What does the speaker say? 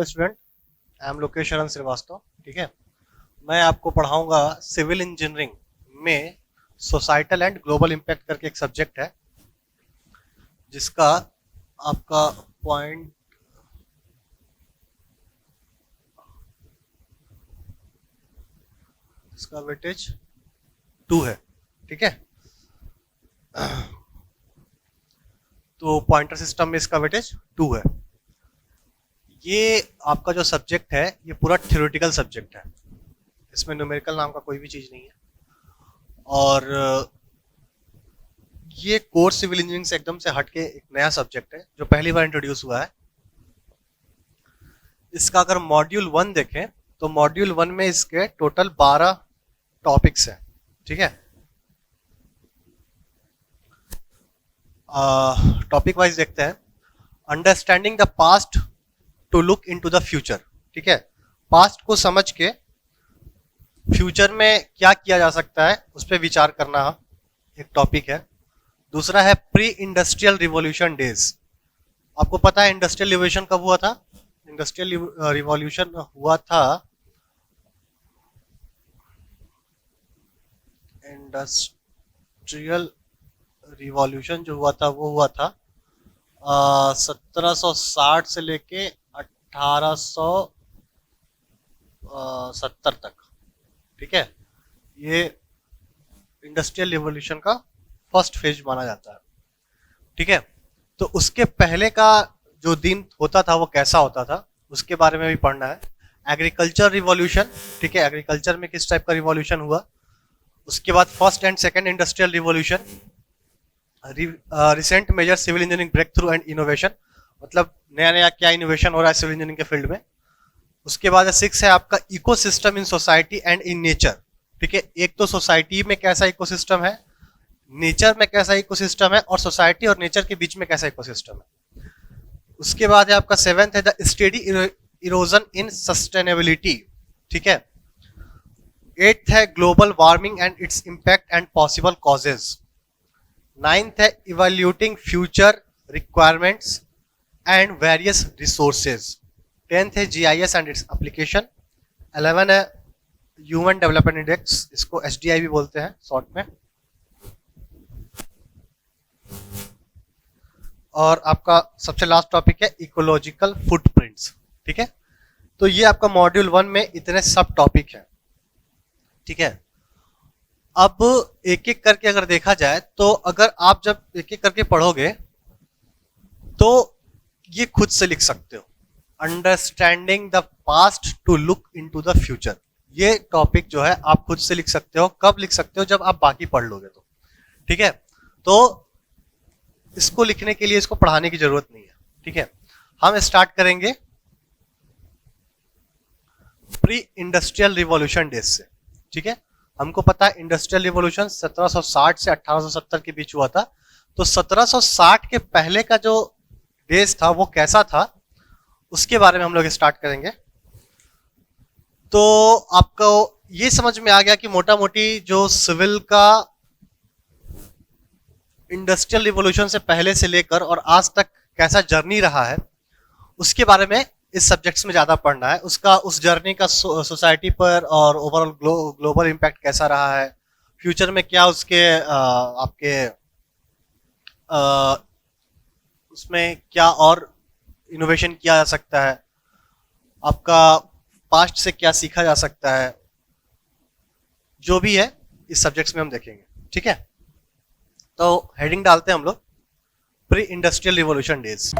Hello student, I am Lokesh शरण श्रीवास्तव। ठीक है, मैं आपको पढ़ाऊंगा सिविल इंजीनियरिंग में सोसाइटल एंड ग्लोबल इम्पैक्ट करके एक सब्जेक्ट है, जिसका आपका पॉइंट इसका वेटेज 2 है। ठीक है, तो पॉइंटर सिस्टम में इसका वेटेज 2 है। ये आपका जो सब्जेक्ट है ये पूरा थ्योरेटिकल सब्जेक्ट है, इसमें न्यूमेरिकल नाम का कोई भी चीज़ नहीं है। और ये कोर सिविल इंजीनियरिंग से एकदम से हटके एक नया सब्जेक्ट है जो पहली बार इंट्रोड्यूस हुआ है। इसका अगर मॉड्यूल 1 देखें तो मॉड्यूल 1 में इसके टोटल 12 टॉपिक्स हैं। ठीक है, टॉपिक वाइज देखते हैं। Understanding the past to look into the future. ठीक है, पास्ट को समझ के फ्यूचर में क्या किया जा सकता है उस पर विचार करना एक टॉपिक है। दूसरा है प्री इंडस्ट्रियल रिवॉल्यूशन डेज। आपको पता है इंडस्ट्रियल रिवॉल्यूशन कब हुआ था? इंडस्ट्रियल रिवॉल्यूशन हुआ था इंडस्ट्रियल रिवॉल्यूशन जो हुआ था वो हुआ था 1760 से लेके 1870 तक। ठीक है, ये इंडस्ट्रियल रिवॉल्यूशन का फर्स्ट फेज माना जाता है। ठीक है, तो उसके पहले का जो दिन होता था वो कैसा होता था उसके बारे में भी पढ़ना है। एग्रीकल्चर रिवॉल्यूशन, ठीक है, एग्रीकल्चर में किस टाइप का रिवॉल्यूशन हुआ। उसके बाद first and second industrial revolution, recent major civil engineering breakthrough and innovation, मतलब नया नया क्या इनोवेशन हो रहा है सिविल इंजीनियरिंग के फील्ड में। उसके बाद 6 है आपका ecosystem in society and in nature. ठीक है, एक तो सोसाइटी में कैसा इकोसिस्टम है, नेचर में कैसा इकोसिस्टम है, और सोसाइटी और नेचर के बीच में कैसा इकोसिस्टम है। उसके बाद है आपका 7th है the steady erosion in sustainability. ठीक है, 8th है global warming and its impact and possible causes. 9th है evaluating future requirements and various resources. 10th है GIS एंड इट्स एप्लीकेशन। 11 है ह्यूमन डेवलपमेंट इंडेक्स, इसको HDI भी बोलते हैं शॉर्ट में। और आपका सबसे लास्ट टॉपिक है इकोलॉजिकल फुटप्रिंट्स। ठीक है, तो ये आपका मॉड्यूल 1 में इतने सब टॉपिक हैं। ठीक है, अब एक एक करके अगर देखा जाए तो अगर आप जब एक एक करके पढ़ोगे तो ये खुद से लिख सकते हो। Understanding the past to look into the future, ये टॉपिक जो है आप खुद से लिख सकते हो। कब लिख सकते हो? जब आप बाकी पढ़ लोगे तो। ठीक है, तो इसको लिखने के लिए इसको पढ़ाने की जरूरत नहीं है। ठीक है, हम स्टार्ट करेंगे प्री इंडस्ट्रियल रिवॉल्यूशन डेज से। ठीक है, हमको पता है इंडस्ट्रियल रिवॉल्यूशन 1760 से 1870 के बीच हुआ था। तो 1760 के पहले का जो डेज था वो कैसा था उसके बारे में हम लोग स्टार्ट करेंगे। तो आपको ये समझ में आ गया कि मोटा मोटी जो सिविल का इंडस्ट्रियल रिवॉल्यूशन से पहले से लेकर और आज तक कैसा जर्नी रहा है उसके बारे में इस सब्जेक्ट्स में ज्यादा पढ़ना है। उसका उस जर्नी का सोसाइटी पर और ओवरऑल ग्लोबल इम्पैक्ट कैसा रहा है, फ्यूचर में क्या उसके आपके उसमें क्या और इनोवेशन किया जा सकता है, आपका पास्ट से क्या सीखा जा सकता है, जो भी है इस सब्जेक्ट्स में हम देखेंगे। ठीक है, तो हेडिंग डालते हैं हम लोग प्री इंडस्ट्रियल रिवॉल्यूशन डेज।